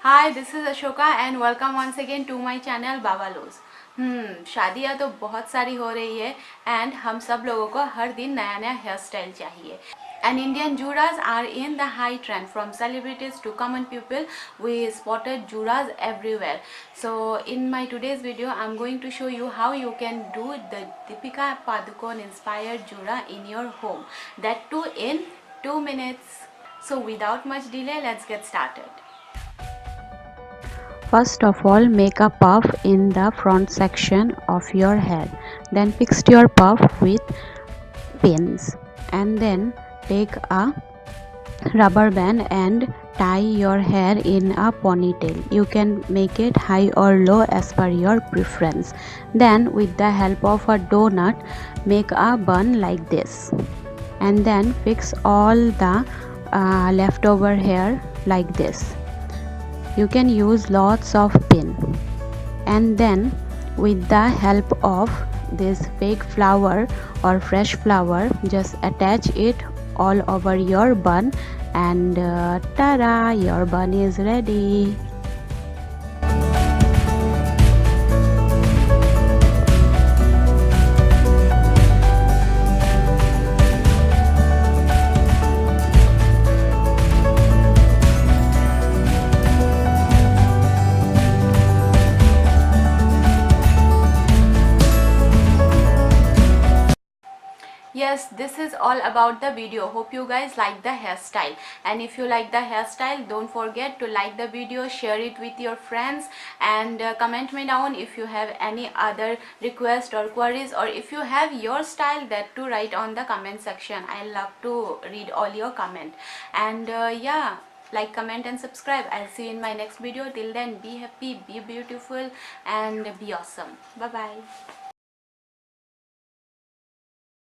Hi, this is Ashoka and welcome once again to my channel Babalus. शादियाँ तो बहुत सारी हो रही है and हम सब लोगों को हर दिन नया नया हेयर स्टाइल चाहिए. And Indian juras are in the high trend. From celebrities to common people, we spotted juras everywhere. So in my today's video, I'm going to show you how you can do the Deepika Padukone inspired jura in your home. That too in 2 minutes. So without much delay, let's get started. First of all, make a puff in the front section of your head. Then fix your puff with pins. And then take a rubber band and tie your hair in a ponytail. You can make it high or low as per your preference. Then with the help of a donut, make a bun like this. And then fix all the leftover hair like this. You can use lots of pin, and then with the help of this fake flower or fresh flower, just attach it all over your bun, and ta-da, your bun is ready. Yes, this is all about the video. Hope you guys like the hairstyle, and if you like the hairstyle, don't forget to like the video, share it with your friends, and comment me down if you have any other request or queries, or if you have your style, that to write on the comment section. I love to read all your comment. And yeah, like, comment and subscribe. I'll see you in my next video. Till then, be happy, be beautiful, and be awesome. Bye bye.